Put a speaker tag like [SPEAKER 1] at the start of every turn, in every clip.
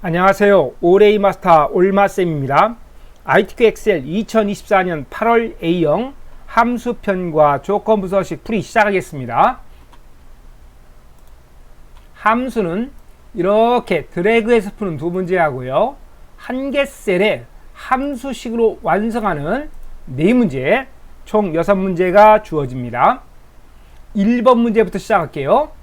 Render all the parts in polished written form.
[SPEAKER 1] 안녕하세요. 올해의 마스터 올마쌤입니다. ITQ 엑셀 2024년 8월 A형 함수편과 조건부 서식 풀이 시작하겠습니다. 함수는 이렇게 드래그해서 푸는 두 문제하고요. 한 개 셀에 함수식으로 완성하는 네 문제, 총 6문제가 주어집니다. 1번 문제부터 시작할게요.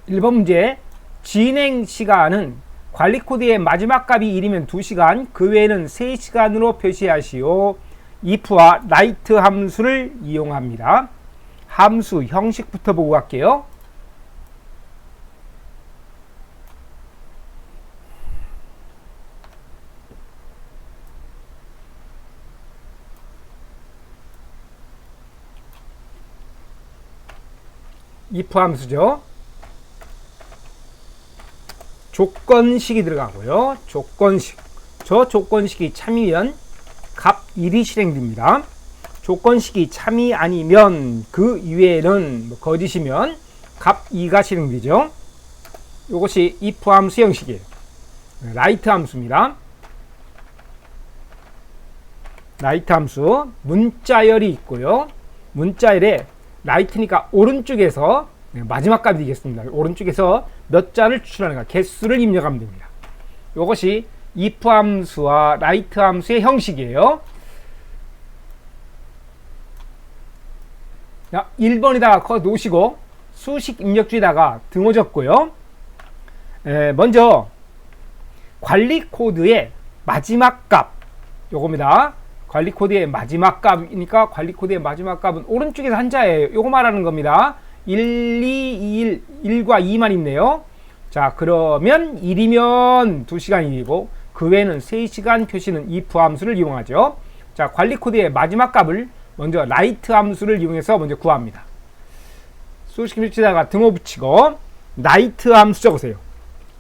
[SPEAKER 1] 1번 문제, 진행 시간은 관리 코드의 마지막 값이 1이면 2시간, 그 외에는 3시간으로 표시하시오. if와 write 함수를 이용합니다. 함수 형식부터 보고 갈게요. if 함수죠. 조건식이 들어가고요. 조건식. 저 조건식이 참이면 값 1이 실행됩니다. 조건식이 참이 아니면 그 이외에는 거짓이면 값 2가 실행되죠. 이것이 if 함수 형식이에요. write 함수입니다. write 함수 문자열이 있고요. 문자열에 write니까 오른쪽에서 마지막 값이 되겠습니다. 오른쪽에서 몇 자를 추출하는가, 개수를 입력하면 됩니다. 이것이 if 함수와 write 함수의 형식이에요. 자, 1번에다가 거 놓으시고 수식 입력주에다가 등호졌고요. 먼저 관리 코드의 마지막 값, 요겁니다. 관리 코드의 마지막 값이니까 관리 코드의 마지막 값은 오른쪽에서 한자예요. 요거 말하는 겁니다. 1, 2, 1과 2만 있네요. 자, 그러면 1이면 2시간이고 그 외에는 3시간 표시는 if 함수를 이용하죠. 자, 관리 코드의 마지막 값을 먼저 write 함수를 이용해서 먼저 구합니다. 수식 일치다가 등호 붙이고 write 함수 적으세요.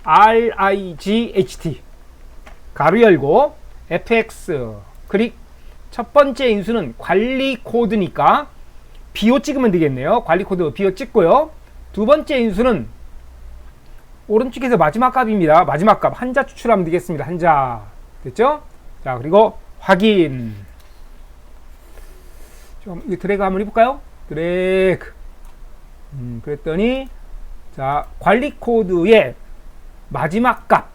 [SPEAKER 1] RIGHT 가로 열고 fx 클릭. 첫 번째 인수는 관리 코드니까 BO 찍으면 되겠네요. 관리 코드 BO 찍고요. 두 번째 인수는 오른쪽에서 마지막 값입니다. 마지막 값 한자 추출하면 되겠습니다. 한자 됐죠? 자, 그리고 확인. 좀 드래그 한번 해볼까요? 드래그. 그랬더니 자, 관리 코드의 마지막 값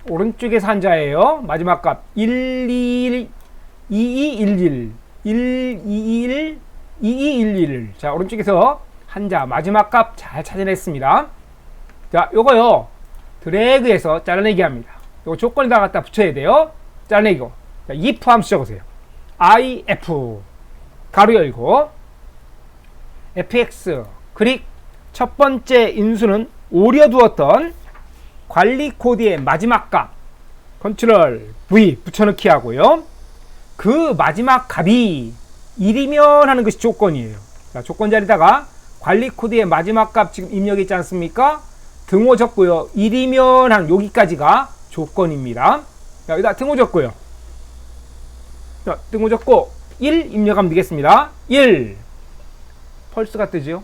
[SPEAKER 1] 오른쪽에서 한자예요. 마지막 값 121 2211 121 2211. 자, 오른쪽에서 한자 마지막 값 잘 찾아냈습니다. 자, 요거요 드래그해서 잘라내기 합니다. 요거 조건에다 갖다 붙여야 돼요. 잘라내기고. 자, if 함수 적으세요. if 가로 열고 fx 클릭. 첫 번째 인수는 오려두었던 관리 코드의 마지막 값 컨트롤 V 붙여넣기 하고요. 그 마지막 값이 1이면 하는 것이 조건이에요. 자, 조건 자리다가 관리 코드의 마지막 값 지금 입력했지 않습니까? 등호 적고요. 1이면 한 여기까지가 조건입니다. 자, 여기다 등호 적고요. 자, 등호 적고 1 입력하면 되겠습니다. 1 펄스가 뜨죠.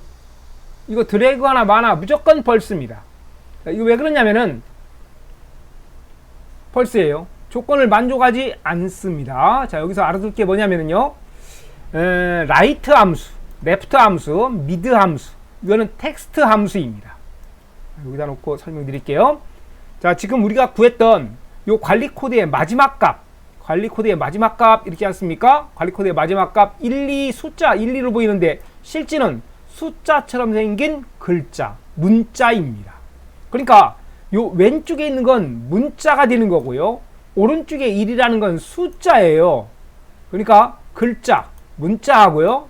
[SPEAKER 1] 이거 드래그 하나 많아 무조건 펄스입니다. 자, 이거 왜 그러냐면은 펄스예요. 조건을 만족하지 않습니다. 자, 여기서 알아둘 게 뭐냐면요, write 함수, left 함수, mid 함수, 이거는 텍스트 함수입니다. 여기다 놓고 설명드릴게요. 자, 지금 우리가 구했던 요 관리 코드의 마지막 값, 관리 코드의 마지막 값 이렇게 않습니까? 관리 코드의 마지막 값 1, 2 숫자 1, 2로 보이는데 실제는 숫자처럼 생긴 글자, 문자입니다. 그러니까 요 왼쪽에 있는 건 문자가 되는 거고요. 오른쪽에 1이라는 건 숫자예요. 그러니까 글자, 문자하고요.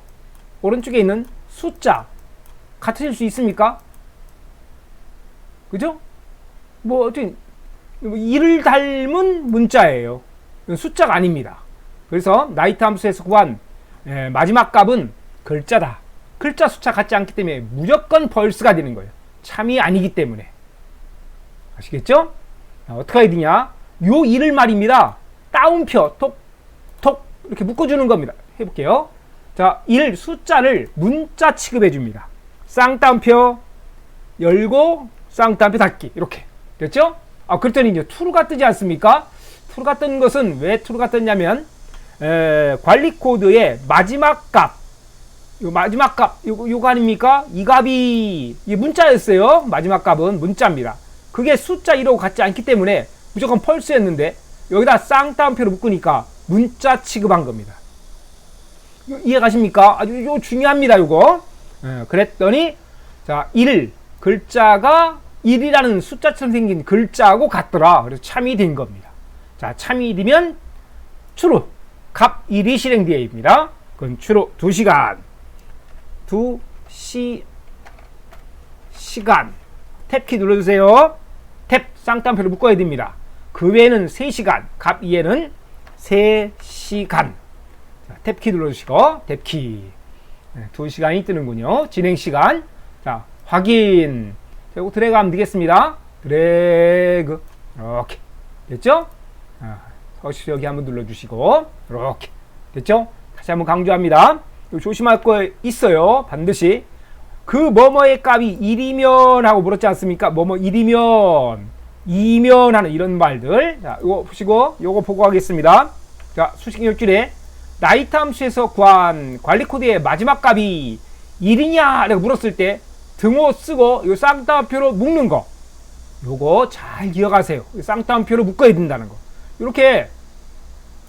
[SPEAKER 1] 오른쪽에 있는 숫자 같으실 수 있습니까? 그죠? 뭐 어쨌든 1을 닮은 문자예요. 이건 숫자가 아닙니다. 그래서 write 함수에서 구한 마지막 값은 글자다. 글자 숫자 같지 않기 때문에 무조건 벌스가 되는 거예요. 참이 아니기 때문에. 아시겠죠? 자, 어떻게 해야 되냐? 요 1을 말입니다. 따옴표 톡 톡 이렇게 묶어주는 겁니다. 해볼게요. 자, 숫자를 문자 취급해 줍니다. 쌍따옴표 열고 쌍따옴표 닫기 이렇게 됐죠? 그랬더니 이제 true가 뜨지 않습니까? true가 뜬 것은 왜 true가 떴냐면 관리 코드의 마지막 값, 요거 아닙니까? 이 값이 문자였어요. 마지막 값은 문자입니다. 그게 숫자 1하고 같지 않기 때문에 무조건 펄스였는데 여기다 쌍따옴표로 묶으니까 문자 취급한 겁니다. 이해가십니까? 아주 요 중요합니다. 요거. 그랬더니 자, 글자가 1이라는 숫자처럼 생긴 글자하고 같더라. 그래서 참이 된 겁니다. 자, 참이 되면 true 값 1이 실행되어입니다. 그건 true 2시간 탭키 눌러주세요. 탭 쌍따옴표로 묶어야 됩니다. 그 외에는 3시간 값 2에는 3시간. 자, 탭키 눌러주시고 탭키 2시간이 뜨는군요. 진행시간. 자, 확인. 자, 이거 드래그 하면 되겠습니다. 드래그 이렇게 됐죠? 서식 여기 한번 눌러주시고 이렇게 됐죠? 다시 한번 강조합니다. 이거 조심할 거 있어요. 반드시 그 뭐뭐의 값이 1이면 하고 물었지 않습니까? 뭐뭐 1이면 2면 하는 이런 말들. 자, 이거 보시고 요거 보고 하겠습니다. 자, 수식 입력줄에 라이트 함수에서 구한 관리 코드의 마지막 값이 1이냐 라고 물었을 때 등호 쓰고 요 쌍따옴표로 묶는 거, 요거 잘 기억하세요. 쌍따옴표로 묶어야 된다는 거. 이렇게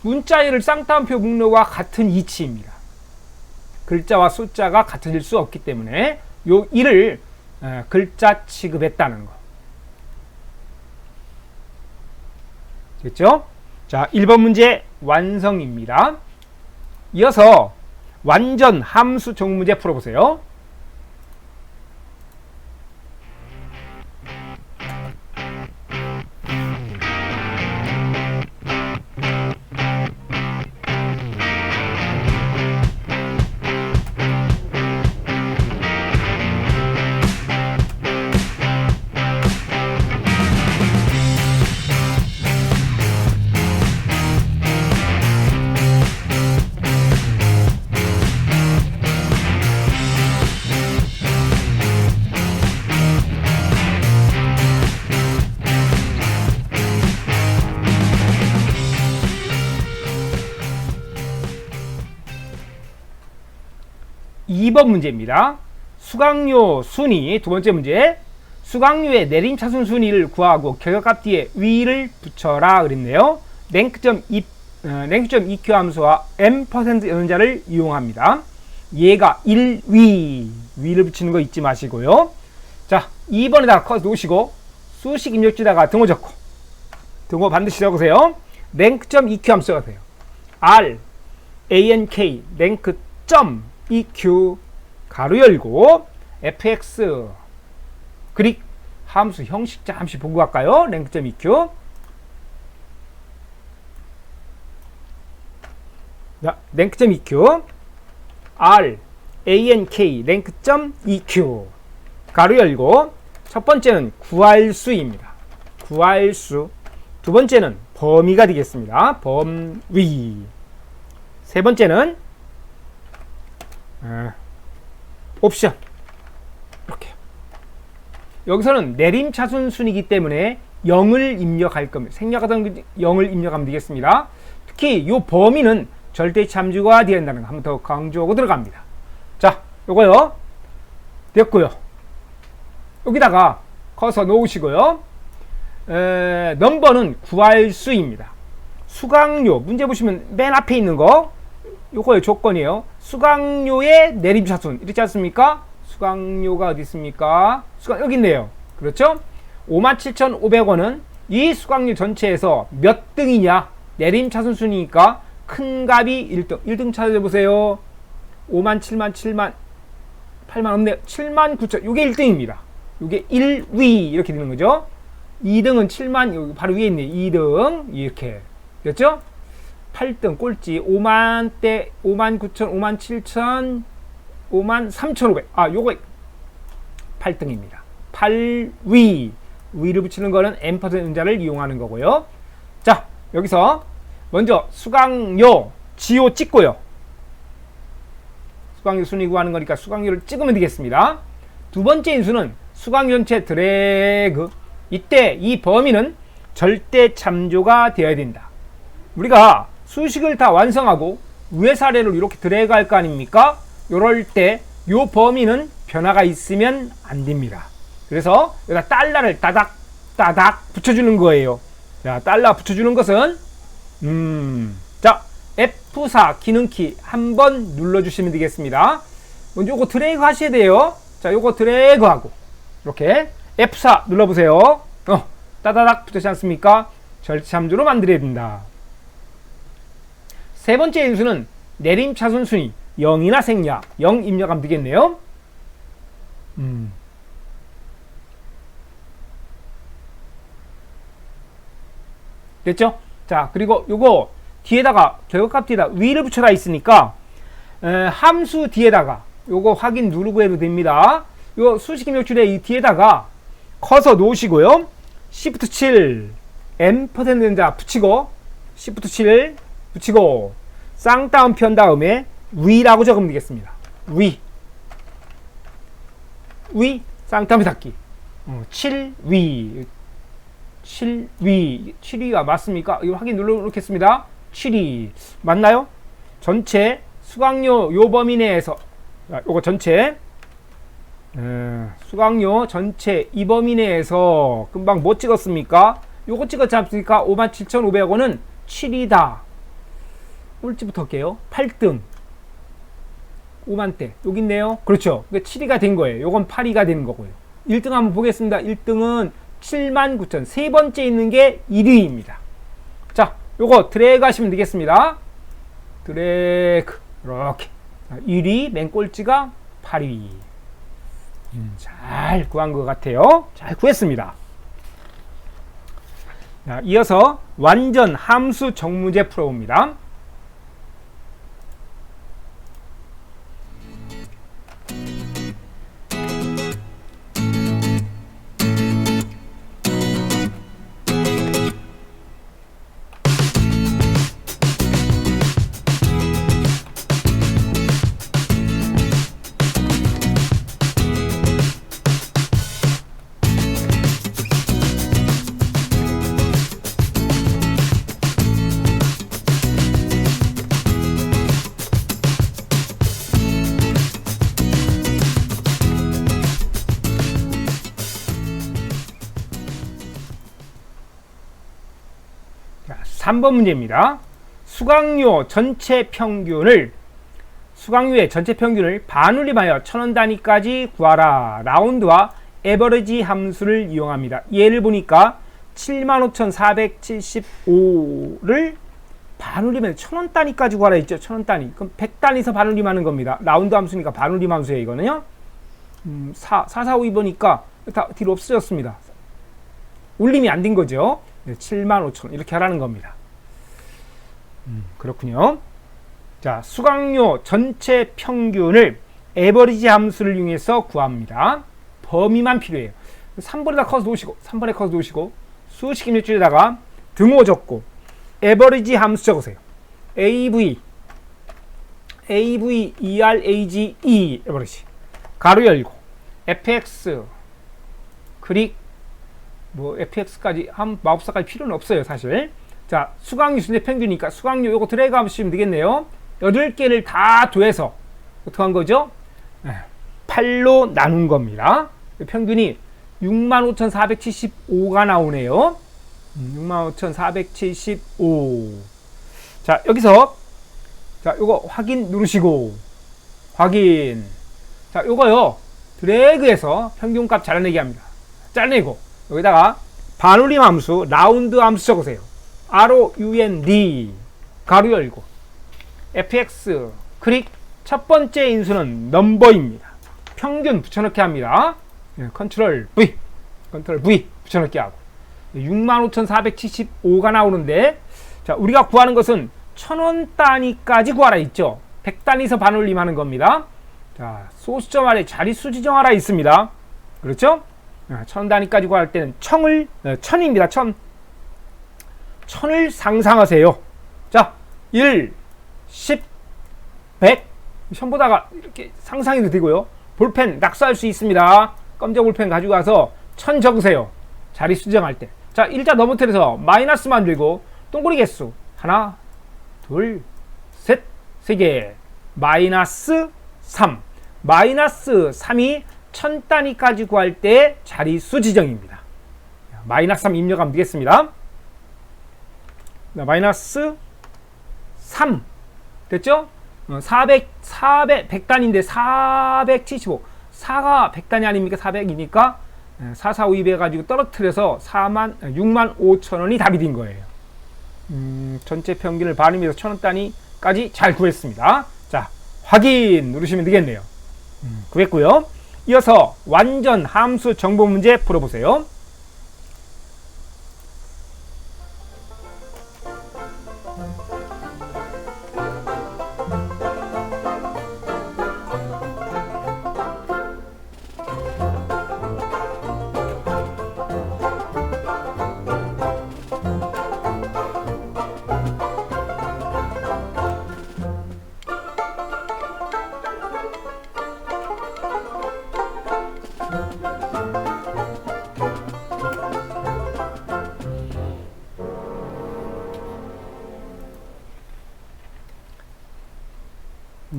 [SPEAKER 1] 문자를 쌍따옴표 묶는 거와 같은 이치입니다. 글자와 숫자가 같아질 수 없기 때문에 요 1을 글자 취급했다는 거. 됐죠? 자, 1번 문제 완성입니다. 이어서 완전 함수 종 문제 풀어보세요. 2번 문제입니다. 수강료 순위, 두 번째 문제. 수강료의 내림차순 순위를 구하고 결과값 뒤에 위를 붙여라 그랬네요. 랭크.eq 함수와 m% 연자를 이용합니다. 얘가 1위를 붙이는 거 잊지 마시고요. 자, 2번에다가 커서 놓으시고 수식 입력지다가 등호 적고, 등호 반드시 적으세요. 랭크.eq 함수가 돼요. r ank 랭크.eq 가로 열고 fx 그릭 함수 형식 잠시 보고 갈까요? 랭크.eq. 자, 랭크.eq r ank 랭크.eq 가로 열고, 첫 번째는 구할 수입니다. 구할 수. 두 번째는 범위가 되겠습니다. 범위. 세 번째는 옵션. 이렇게. 여기서는 내림차순 순이기 때문에 0을 입력할 겁니다. 생략하던 0을 입력하면 되겠습니다. 특히 이 범위는 절대 참조가 되어야 한다는 거 한 번 더 강조하고 들어갑니다. 자, 요거요. 됐고요. 여기다가 커서 놓으시고요. 넘버는 구할 수입니다. 수강료, 문제 보시면 맨 앞에 있는 거, 요거의 조건이에요. 수강료의 내림차순 이렇지 않습니까? 수강료가 어디 있습니까? 여기 있네요. 그렇죠? 57,500원은 이 수강료 전체에서 몇 등이냐? 내림차순 순이니까 큰 값이 1등. 1등 찾아보세요. 8만 없네요. 79,000. 요게 1등입니다. 요게 1위 이렇게 되는 거죠. 2등은 7만, 여기 바로 위에 있네. 2등 이렇게 됐죠? 8등 꼴찌 5만대 59,000, 57,000, 53,500. 요거 8등입니다. 8위. 위를 붙이는 거는 M% 은자를 이용하는 거고요. 자, 여기서 먼저 수강료 지호 찍고요. 수강료 순위 구하는 거니까 수강료를 찍으면 되겠습니다. 두 번째 인수는 수강료 전체 드래그. 이때 이 범위는 절대 참조가 되어야 된다. 우리가 수식을 다 완성하고 위의 사례를 이렇게 드래그 할 거 아닙니까? 이럴 때 이 범위는 변화가 있으면 안 됩니다. 그래서 여기다 달러를 따닥 붙여주는 거예요. 자, 달러 붙여주는 것은 자, F4 기능키 한번 눌러주시면 되겠습니다. 먼저 요거 드래그 하셔야 돼요. 자, 요거 드래그 하고 이렇게 F4 눌러보세요. 따다닥 붙지 않습니까? 절참조로 만들어야 된다. 세 번째 인수는 내림차순 순위 0이나 생략 0 입력하면 되겠네요. 됐죠? 자, 그리고 요거 뒤에다가 결과값 뒤에다 위를 붙여라 있으니까 함수 뒤에다가 요거 확인 누르고 해도 됩니다. 요 수식 입력줄에 이 뒤에다가 커서 놓으시고요. Shift 7 M%자 붙이고 Shift 7 붙이고 쌍따옴 편 다음에 위라고 적으면 되겠습니다. 위 쌍따옴 닫기 7위 7위가 맞습니까? 이거 확인 눌러놓겠습니다. 7위 맞나요? 전체 수강료 요 범위 내에서 요거 전체 수강료 전체 이 범위 내에서 금방 뭐 찍었습니까? 요거 찍었지 않습니까? 57,500원은 7위다. 꼴찌부터 할게요. 8등 5만대 여기 있네요. 그렇죠. 7위가 된 거예요. 요건 8위가 되는 거고요. 1등 한번 보겠습니다. 1등은 79,000 세 번째 있는 게 1위입니다. 자, 요거 드래그 하시면 되겠습니다. 드래그 이렇게 1위 맨 꼴찌가 8위. 잘 구한 것 같아요. 잘 구했습니다. 자, 이어서 완전 함수 정문제 풀어봅니다. 자, 3번 문제입니다. 수강료의 전체 평균을 반올림하여 1000원 단위까지 구하라. 라운드와 에버리지 함수를 이용합니다. 예를 보니까 75,475를 반올림해서 1000원 단위까지 구하라 있죠. 1000원 단위. 그럼 100단위에서 반올림하는 겁니다. 라운드 함수니까 반올림 함수예요. 이거는요. 4452번이니까 다 뒤로 없어졌습니다. 올림이 안 된 거죠. 75,000원 이렇게 하라는 겁니다. 그렇군요. 자, 수강료 전체 평균을 에버리지 함수를 이용해서 구합니다. 범위만 필요해요. 3번에다 커서 놓으시고 3번에 커서 놓으시고 수식 입력줄에다가 등호 적고 에버리지 함수 적으세요. AV ERAGE 에버리지 가로 열고 fx 클릭 fx까지 한 마법사까지 필요는 없어요 사실. 자, 수강료 전체 평균이니까 수강료 요거 드래그 하시면 되겠네요. 8개를 다 더해서 어떻게 한 거죠? 8로 나눈 겁니다. 평균이 65,475가 나오네요. 65,475. 자, 여기서 자, 요거 확인 누르시고 확인. 자, 요거요 드래그해서 평균값 잘라내기 합니다. 잘라내고 여기다가 반올림 함수 라운드 함수 적으세요. ROUND 가로 열고 fx 클릭. 첫 번째 인수는 넘버입니다. 평균 붙여넣기 합니다. 컨트롤 V 붙여넣기 하고 65,475가 나오는데, 자, 우리가 구하는 것은 1000원 단위까지 구하라 있죠. 100단위에서 반올림하는 겁니다. 자, 소수점 아래 자릿수 지정하라 있습니다. 그렇죠? 1000원 단위까지 구할 때는 1000입니다. 1000을 상상하세요. 자, 1, 10, 100, 시험 보다가 이렇게 상상이 되고요. 볼펜 낙서할 수 있습니다. 검정 볼펜 가지고 와서 1000 적으세요. 자리 수정할 때. 자, 일자 넘어뜨려서 마이너스 만들고 동그리 개수 하나, 둘, 셋, 세 개. 마이너스 3. 마이너스 3이 1000단위까지 구할 때 자리수 지정입니다. 마이너스 3 입력하면 되겠습니다. 마이너스 3 됐죠? 100단인데 475 4가 100단위 아닙니까? 400이니까 4, 4, 5, 200 해가지고 떨어뜨려서 6만 5천 원이 답이 된 거예요. 전체 평균을 반음해서 1000원 단위까지 잘 구했습니다. 자, 확인 누르시면 되겠네요. 구했고요. 이어서 완전 함수 정보 문제 풀어보세요.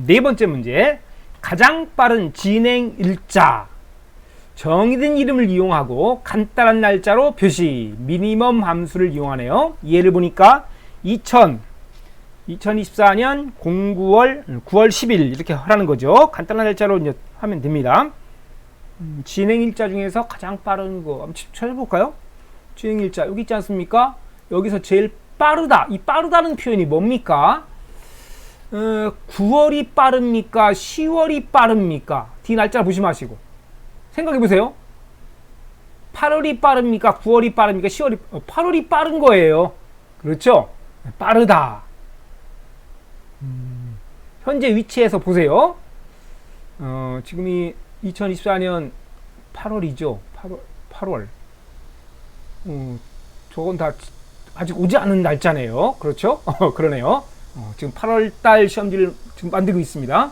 [SPEAKER 1] 네 번째 문제. 가장 빠른 진행 일자. 정의된 이름을 이용하고 간단한 날짜로 표시. 미니멈 함수를 이용하네요. 예를 보니까 2024년 9월 10일 이렇게 하라는 거죠. 간단한 날짜로 이제 하면 됩니다. 진행 일자 중에서 가장 빠른 거 한번 찾아볼까요? 진행 일자 여기 있지 않습니까? 여기서 제일 빠르다. 이 빠르다는 표현이 뭡니까? 9월이 빠릅니까? 10월이 빠릅니까? 뒤 날짜 보지 마시고 생각해 보세요. 8월이 빠릅니까? 9월이 빠릅니까? 10월이 8월이 빠른 거예요. 그렇죠? 빠르다. 현재 위치에서 보세요. 지금이 2024년 8월이죠. 8월. 저건 다 아직 오지 않은 날짜네요. 그렇죠? 그러네요. 지금 8월달 시험지를 지금 만들고 있습니다.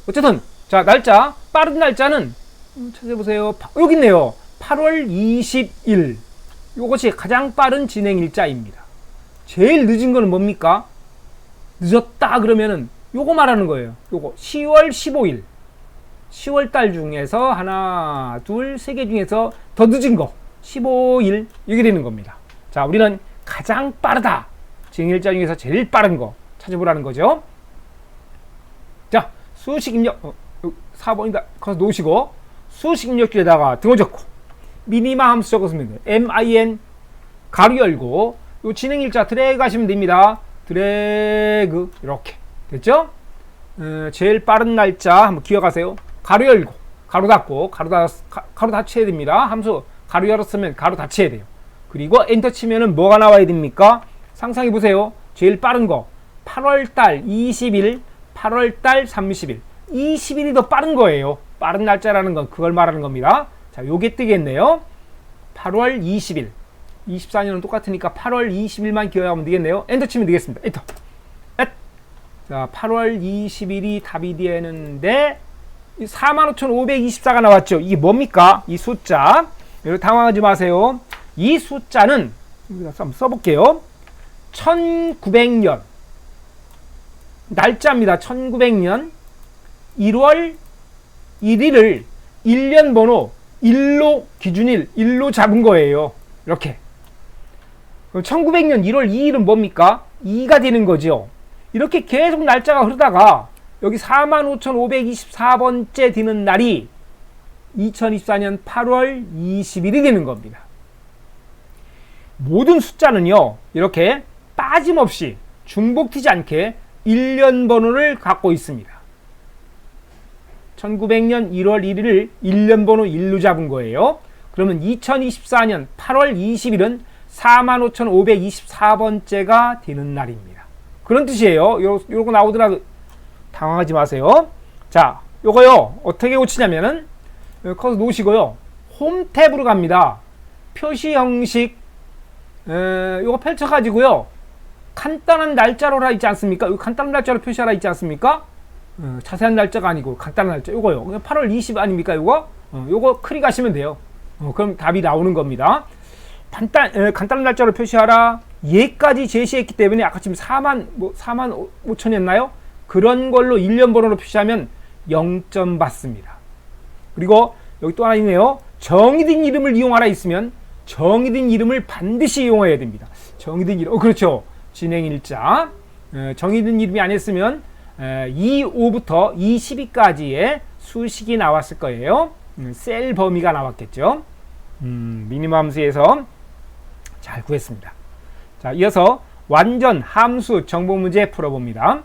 [SPEAKER 1] 어쨌든 자, 날짜 빠른 날짜는 찾아보세요. 여기 있네요. 8월 20일. 이것이 가장 빠른 진행 일자입니다. 제일 늦은 거는 뭡니까? 늦었다 그러면은 요거 말하는 거예요. 요거 10월 15일. 10월달 중에서 하나, 둘, 세 개 중에서 더 늦은 거 15일 이게 되는 겁니다. 자, 우리는 가장 빠르다. 진행일자 중에서 제일 빠른 거 찾아보라는 거죠. 자, 수식 입력 4번이다. 거기서 놓으시고 수식 입력줄에다가 등호 적고 미니마 함수 적었으면 돼요. min 가로 열고 요 진행일자 드래그 하시면 됩니다. 드래그 이렇게 됐죠? 제일 빠른 날짜 한번 기억하세요. 가로 열고 가로 닫고 가로 닫혀야 됩니다. 함수 가로 열었으면 가로 닫혀야 돼요. 그리고 엔터 치면은 뭐가 나와야 됩니까? 상상해 보세요. 제일 빠른 거 8월달 20일, 8월달 30일. 20일이 더 빠른 거예요. 빠른 날짜라는 건 그걸 말하는 겁니다. 자, 요게 뜨겠네요. 8월 20일. 24년은 똑같으니까 8월 20일만 기억하면 되겠네요. 엔터 치면 되겠습니다. 엔터. 자, 8월 20일이 답이 되는데 45,524가 나왔죠. 이게 뭡니까? 이 숫자. 여러분 당황하지 마세요. 이 숫자는 여기다 한번 써볼게요. 1900년 날짜입니다. 1900년 1월 1일을 1년 번호 1로 기준일 1로 잡은 거예요. 이렇게. 그럼 1900년 1월 2일은 뭡니까? 2가 되는 거죠. 이렇게 계속 날짜가 흐르다가 여기 45,524번째 되는 날이 2024년 8월 20일이 되는 겁니다. 모든 숫자는요, 이렇게 빠짐없이 중복되지 않게 1년 번호를 갖고 있습니다. 1900년 1월 1일을 1년 번호 1로 잡은 거예요. 그러면 2024년 8월 20일은 45,524번째가 되는 날입니다. 그런 뜻이에요. 요거 나오더라 당황하지 마세요. 자, 요거요 어떻게 고치냐면은 커서 놓으시고요. 홈 탭으로 갑니다. 표시 형식 요거 펼쳐 가지고요. 간단한 날짜로라 있지 않습니까? 여기 간단한 날짜로 표시하라 있지 않습니까? 자세한 날짜가 아니고 간단한 날짜 요거요. 8월 20 아닙니까? 요거? 요거 클릭하시면 돼요. 그럼 답이 나오는 겁니다. 간단한 날짜로 표시하라. 얘까지 제시했기 때문에 아까 지금 4만 5천이었나요? 그런 걸로 1년 번호로 표시하면 0점 받습니다. 그리고 여기 또 하나 있네요. 정의된 이름을 이용하라 있으면 정의된 이름을 반드시 이용해야 됩니다. 정의된 이름, 그렇죠. 진행일자. 정의된 이름이 아니었으면 2, 5부터 22까지의 수식이 나왔을 거예요. 셀 범위가 나왔겠죠. 미니멈 함수에서 잘 구했습니다. 자, 이어서 완전 함수 정보 문제 풀어봅니다.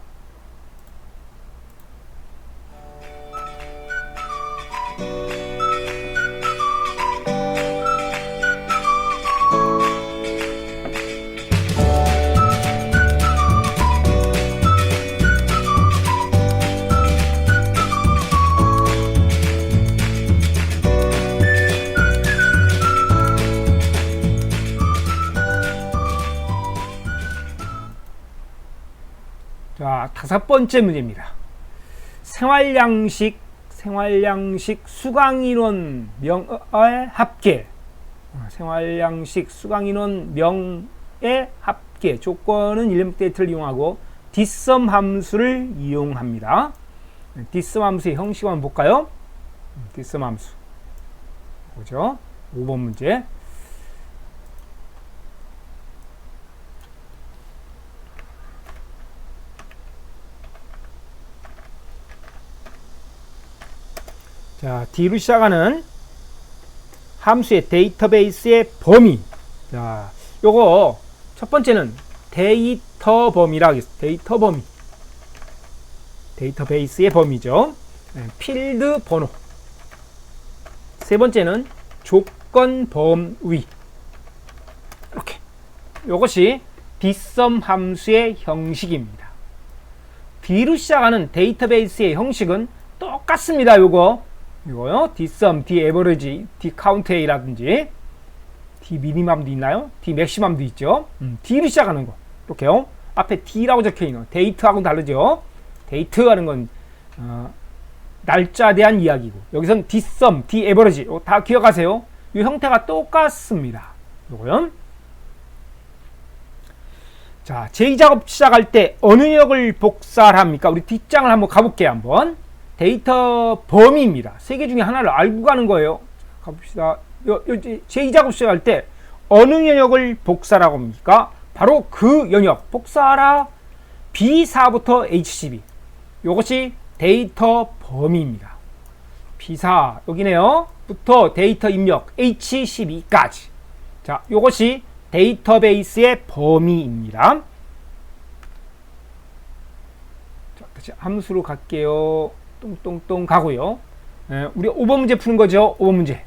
[SPEAKER 1] 자, 5번째 문제입니다. 생활양식 수강인원 명의 합계. 생활양식 수강인원 명의 합계. 조건은 일렘 데이터를 이용하고 뒷섬 함수를 이용합니다. 뒷섬 함수의 형식을 한번 볼까요? 뒷섬 함수. 보죠. 5번 문제. 자, D로 시작하는 함수의 데이터베이스의 범위. 자, 요거 첫 번째는 데이터 범위라 하겠습니다. 데이터 범위. 데이터베이스의 범위죠. 필드 번호. 세 번째는 조건 범위. 이렇게. 요것이 뒷섬 함수의 형식입니다. D로 시작하는 데이터베이스의 형식은 똑같습니다. 이거요. 뒷섬, 디에버리지, 디카운트A라든지 디미니멈도 있나요? 디맥시멈도 있죠. D로 시작하는 거. 이렇게요. 앞에 D라고 적혀있는 거. 데이트하고는 다르죠. 데이트하는 건 날짜에 대한 이야기고, 여기선 뒷섬, 디에버리지 다 기억하세요. 이 형태가 똑같습니다. 요거요. 자, 제2작업 시작할 때 어느 영역을 복사를 합니까? 우리 뒷장을 한번 가볼게요. 한번. 데이터 범위입니다. 세 개 중에 하나를 알고 가는 거예요. 가봅시다. 제2작업 시작할 때 어느 영역을 복사라고 합니까? 바로 그 영역. 복사하라. B4부터 H12. 이것이 데이터 범위입니다. B4 여기네요. 부터 데이터 입력 H12까지. 자, 이것이 데이터베이스의 범위입니다. 자, 다시 함수로 갈게요. 똥똥똥 가고요. 우리 5번 문제 푸는 거죠. 5번 문제.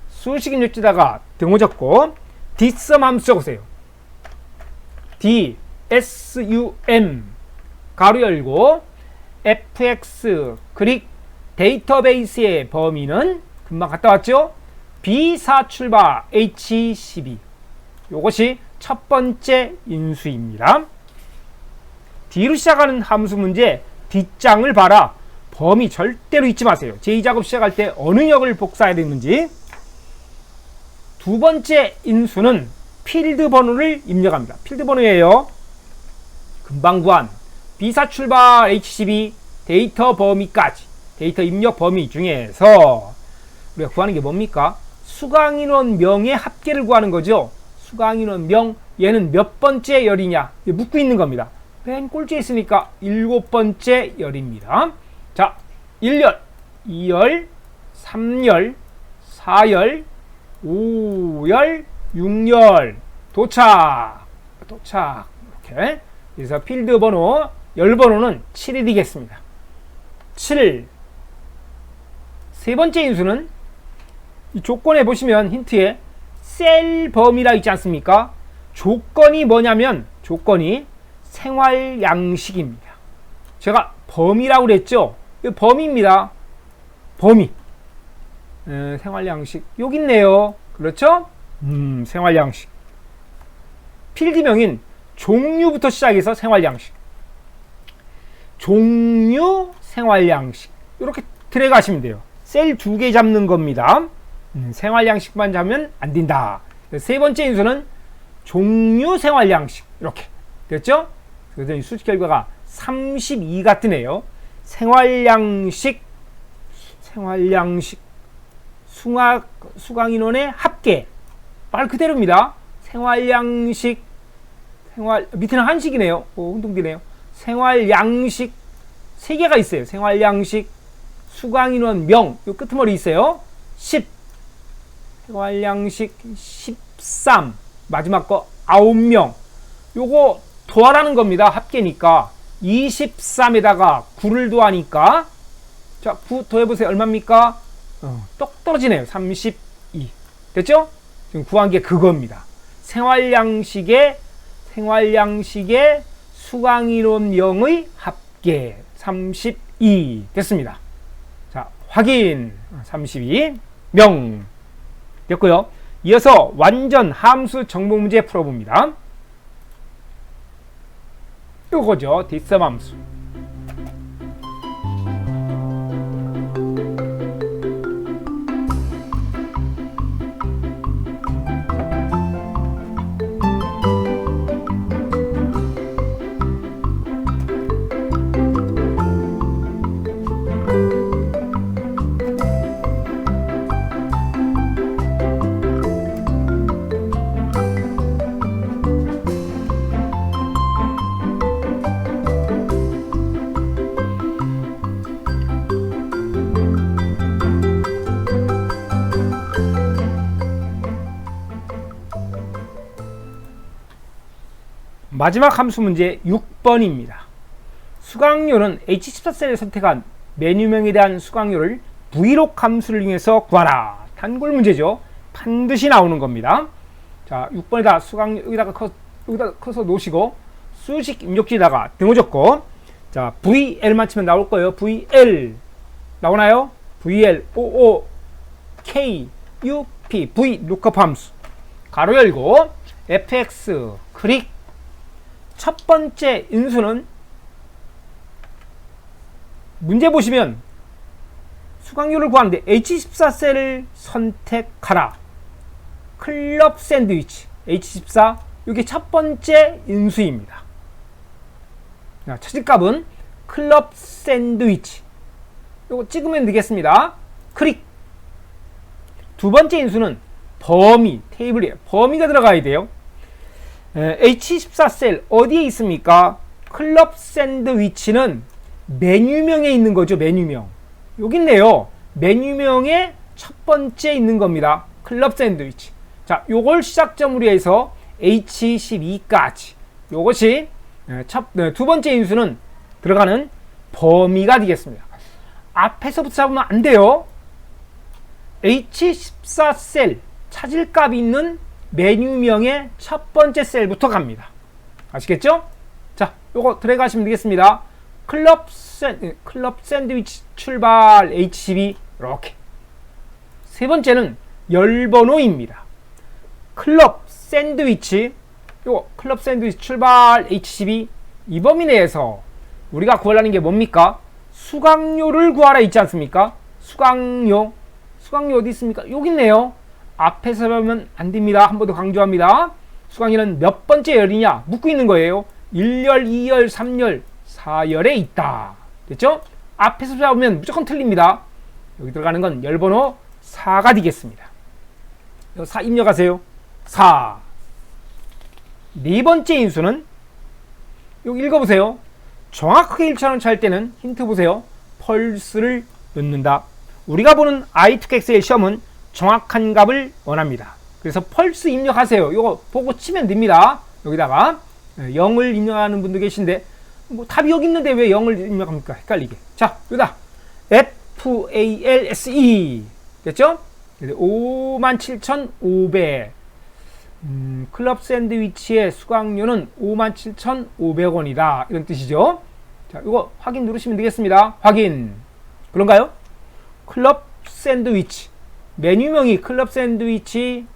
[SPEAKER 1] 수식 입력지다가 등호 적고 뒷섬 함수 적으세요. D, SUM 가로 열고 FX 클릭. 데이터베이스의 범위는 금방 갔다 왔죠. B4 출발 H12. 이것이 첫 번째 인수입니다. D로 시작하는 함수 문제 뒷장을 봐라. 범위 절대로 잊지 마세요. 제2작업 시작할 때 어느 역을 복사해야 되는지. 두 번째 인수는 필드 번호를 입력합니다. 필드 번호예요. 금방 구한 B4 출발 H12 데이터 범위까지. 데이터 입력 범위 중에서 우리가 구하는 게 뭡니까? 수강인원 명의 합계를 구하는 거죠. 수강인원 명, 얘는 몇 번째 열이냐 묻고 있는 겁니다. 맨 꼴찌에 있으니까 7번째 열입니다. 자, 1열, 2열, 3열, 4열, 5열, 6열. 도착. 이렇게. 그래서 필드 번호, 열 번호는 7이 되겠습니다. 7. 세 번째 인수는 이 조건에 보시면 힌트에 셀 범위라 있지 않습니까? 조건이 뭐냐면 조건이 생활 양식입니다. 제가 범위라고 그랬죠? 범위입니다. 범위. 생활 양식. 여기 있네요. 그렇죠? 생활 양식. 필드명인 종류부터 시작해서 생활양식. 종류, 생활양식. 이렇게 들어가시면 돼요. 셀 2개 잡는 겁니다. 생활양식만 잡으면 안 된다. 세 번째 인수는 종류, 생활양식. 이렇게. 됐죠? 그래서 이 수직 결과가 32가 뜨네요. 생활양식, 수강인원의 합계. 말 그대로입니다. 생활양식, 밑에는 한식이네요. 운동되네요. 생활양식 3개가 있어요. 생활양식, 수강인원 명, 요 끄트머리 있어요. 10, 생활양식 13, 마지막 거 9명. 요거 더하라는 겁니다. 합계니까 23에다가 9를 더하니까, 자, 9 더해보세요. 얼마입니까? 똑 떨어지네요. 32. 됐죠? 지금 구한 게 그겁니다. 생활양식의 수강인원명의 합계 32 됐습니다. 자, 확인. 32명 됐고요. 이어서 완전 함수 정보 문제 풀어봅니다. 요거죠. 뒷섬 함수. 마지막 함수 문제 6번입니다. 수강료는 H14셀에 선택한 메뉴명에 대한 수강료를 Vlog 함수를 이용해서 구하라. 단골 문제죠. 반드시 나오는 겁니다. 자, 6번에다 수강료 여기다가 커서 놓으시고 수식 입력지에다가 등호 적고, 자, VL만 치면 나올 거예요. VL 나오나요? VL OO K UP V lookup 함수 가로 열고 fx 클릭. 첫 번째 인수는 문제 보시면 수강료를 구하는데 H14셀을 선택하라. 클럽 샌드위치 H14, 이게 첫 번째 인수입니다. 찾을 값은 클럽 샌드위치, 이거 찍으면 되겠습니다. 클릭. 두 번째 인수는 범위, 테이블에 범위가 들어가야 돼요. H14셀 어디에 있습니까? 클럽 샌드위치는 메뉴명에 있는 거죠. 메뉴명 여기 있네요. 메뉴명에 첫 번째 있는 겁니다. 클럽 샌드위치. 자, 요걸 시작점으로 해서 H12까지 요것이 두 번째 인수는 들어가는 범위가 되겠습니다. 앞에서부터 잡으면 안 돼요. H14셀 찾을 값이 있는 메뉴명의 첫 번째 셀부터 갑니다. 아시겠죠? 자, 요거 들어가시면 되겠습니다. 클럽 샌드위치 출발 H12 이렇게. 세 번째는 열번호입니다. 클럽 샌드위치, 요거 클럽 샌드위치 출발 H12. 이 범위 내에서 우리가 구하려는 게 뭡니까? 수강료를 구하라 있지 않습니까? 수강료 어디 있습니까? 여기 있네요. 앞에서 보면 안 됩니다. 한 번 더 강조합니다. 수강료는 몇 번째 열이냐 묻고 있는 거예요. 1열, 2열, 3열, 4열에 있다. 됐죠? 앞에서 잡으면 무조건 틀립니다. 여기 들어가는 건 열번호 4가 되겠습니다. 4 입력하세요. 4. 네 번째 인수는 여기 읽어보세요. 정확하게 1차원 찰 때는 힌트 보세요. 펄스를 넣는다. 우리가 보는 I2 엑셀 시험은 정확한 값을 원합니다. 그래서 펄스 입력하세요. 이거 보고 치면 됩니다. 여기다가 0을 입력하는 분도 계신데 뭐 답이 여기 있는데 왜 0을 입력합니까? 헷갈리게. 자, 여기다 FALSE 됐죠? 57,500. 클럽 샌드위치의 수강료는 57,500원이다. 이런 뜻이죠. 자, 이거 확인 누르시면 되겠습니다. 확인. 그런가요? 클럽 샌드위치. 메뉴명이 클럽 샌드위치.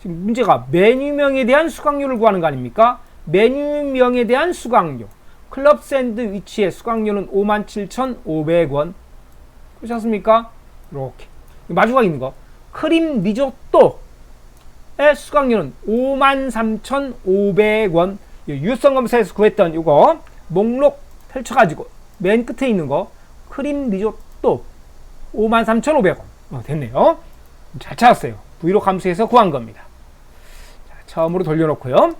[SPEAKER 1] 지금 문제가 메뉴명에 대한 수강료를 구하는 거 아닙니까? 메뉴명에 대한 수강료. 클럽 샌드위치의 수강료는 57,500원. 그렇지 않습니까? 이렇게 마주가 있는 거. 크림 리조또의 수강료는 53,500원. 유효성 검사에서 구했던 이거 목록 펼쳐가지고 맨 끝에 있는 거 크림 리조또 53,500원. 됐네요. 잘 찾았어요. 브이로그 함수에서 구한 겁니다. 자, 처음으로 돌려놓고요.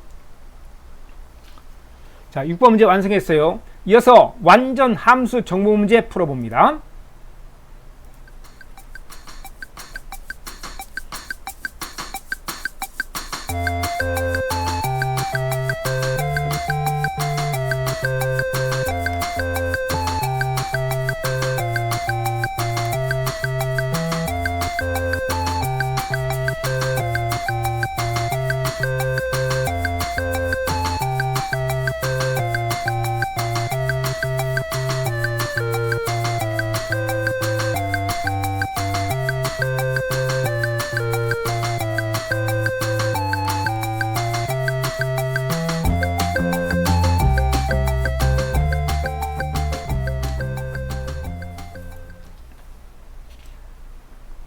[SPEAKER 1] 자, 6번 문제 완성했어요. 이어서 완전 함수 정보 문제 풀어봅니다.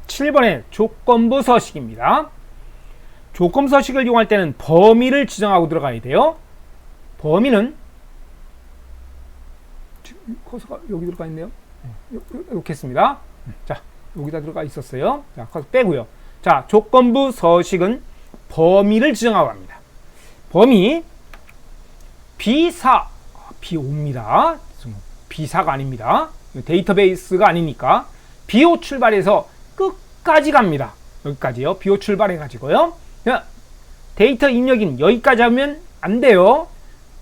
[SPEAKER 1] 7번의 조건부 서식입니다. 조건부 서식을 이용할 때는 범위를 지정하고 들어가야 돼요. 범위는 커서가 여기 들어가 있네요. 이렇게 했습니다. 자, 여기다 들어가 있었어요. 자, 커서 빼고요. 자, 조건부 서식은 범위를 지정하고 합니다. 범위 B4옵니다. B4가 아닙니다. 데이터베이스가 아니니까 B5 출발해서 끝까지 갑니다. 여기까지요. B5 출발해 가지고요. 데이터 입력인 여기까지 하면 안 돼요.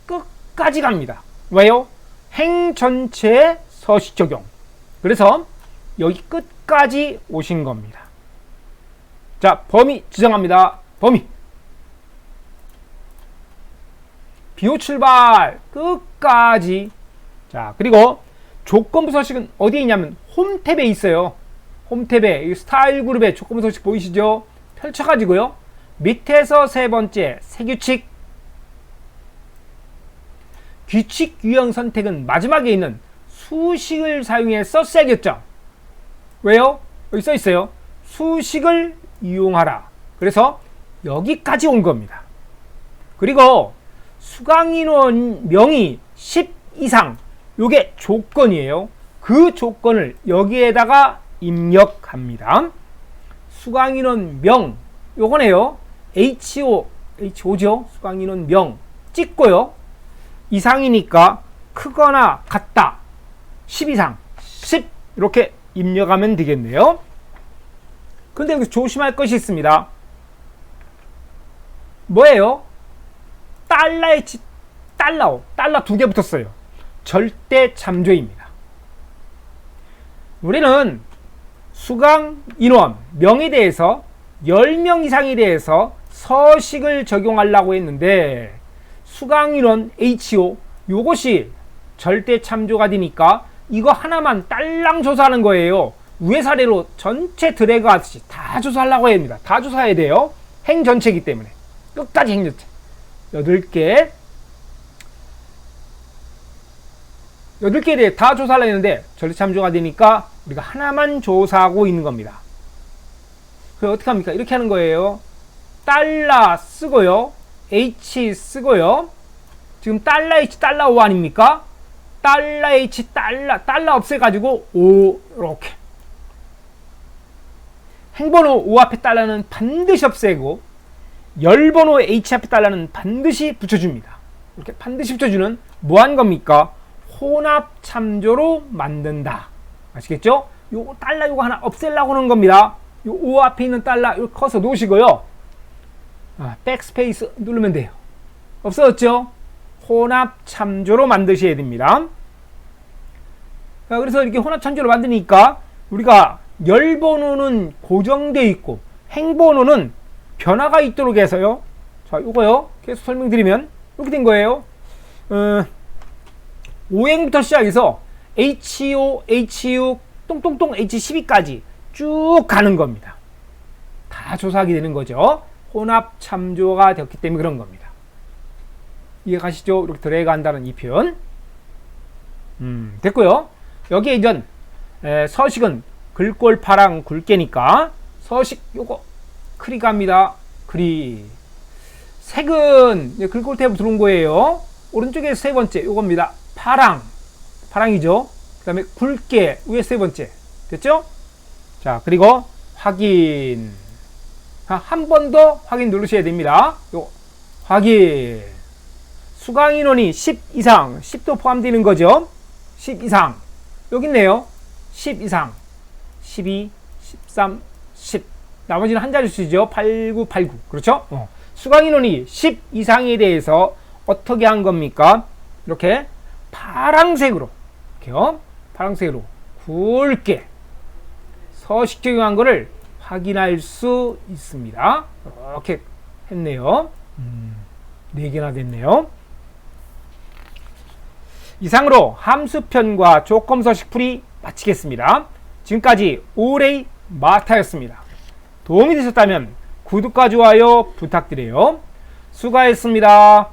[SPEAKER 1] 끝까지 갑니다. 왜요? 행 전체의 서식 적용. 그래서 여기 끝까지 오신 겁니다. 자, 범위 지정합니다. 범위 B5 출발 끝까지. 자, 그리고 조건부 서식은 어디에 있냐면 홈 탭에 있어요. 홈 탭에 스타일 그룹의 조건부 서식 보이시죠? 펼쳐가지고요. 밑에서 세 번째 세규칙. 규칙 유형 선택은 마지막에 있는 수식을 사용해서 써야겠죠. 왜요? 여기 써 있어요. 수식을 이용하라. 그래서 여기까지 온 겁니다. 그리고 수강인원 명이 10 이상. 요게 조건이에요. 그 조건을 여기에다가 입력합니다. 수강인원 명 요거네요. HO죠. 수강인원 명 찍고요. 이상이니까 크거나 같다. 10 이상 10 이렇게 입력하면 되겠네요. 근데 여기서 조심할 것이 있습니다. 뭐예요? $H, 달러 두 개 붙었어요. 절대 참조입니다. 우리는 수강 인원 명에 대해서 10명 이상에 대해서 서식을 적용하려고 했는데 수강 인원 HO 요것이 절대 참조가 되니까 이거 하나만 딸랑 조사하는 거예요. 위에 사례로 전체 드래그 하듯이 다 조사하려고 합니다. 다 조사해야 돼요. 행 전체이기 때문에 끝까지 행 전체 8개에 대해 다 조사하려고 했는데 절대 참조가 되니까 우리가 하나만 조사하고 있는 겁니다. 그럼 어떻게 합니까? 이렇게 하는 거예요. 달러 쓰고요. H 쓰고요. 지금 $H, $O 아닙니까? $H, 달러 없애가지고 O 이렇게. 행번호 O 앞에 달러는 반드시 없애고 열번호 H 앞에 달러는 반드시 붙여줍니다. 이렇게 반드시 붙여주는 뭐한 겁니까? 혼합 참조로 만든다. 아시겠죠? 요거 달러 요거 하나 없애려고 하는 겁니다. 요 O 앞에 있는 달러 요 커서 놓으시고요. 백스페이스 누르면 돼요. 없어졌죠? 혼합 참조로 만드셔야 됩니다. 그래서 이렇게 혼합 참조로 만드니까 우리가 열번호는 고정되어 있고 행번호는 변화가 있도록 해서요. 자, 요거요. 계속 설명드리면 이렇게 된 거예요. 5행부터 시작해서 HO, HU, 똥똥똥 H12까지 쭉 가는 겁니다. 다 조사하게 되는 거죠. 혼합 참조가 되었기 때문에 그런 겁니다. 이해 가시죠? 이렇게 드래그 한다는 이 표현. 됐고요. 여기에 이제 서식은 글꼴파랑 굵게니까 서식 요거 크리 갑니다. 크리. 색은 글꼴 탭으로 들어온 거예요. 오른쪽에 세 번째 요겁니다. 파랑이죠. 그 다음에 굵게 위에 세 번째. 됐죠? 자, 그리고 확인. 한 번 더 확인 누르셔야 됩니다. 요 확인. 수강 인원이 10 이상, 10도 포함되는 거죠. 10 이상. 여기 있네요. 10 이상. 12, 13, 10. 나머지는 한 자릿수죠. 89, 89. 그렇죠? 수강 인원이 10 이상에 대해서 어떻게 한 겁니까? 이렇게 파란색으로, 이렇게요. 파란색으로 굵게 서식 적용한 거를 확인할 수 있습니다. 이렇게 했네요. 4개나 됐네요. 이상으로 함수편과 조건서식 풀이 마치겠습니다. 지금까지 오레이 마타였습니다. 도움이 되셨다면 구독과 좋아요 부탁드려요. 수고하셨습니다.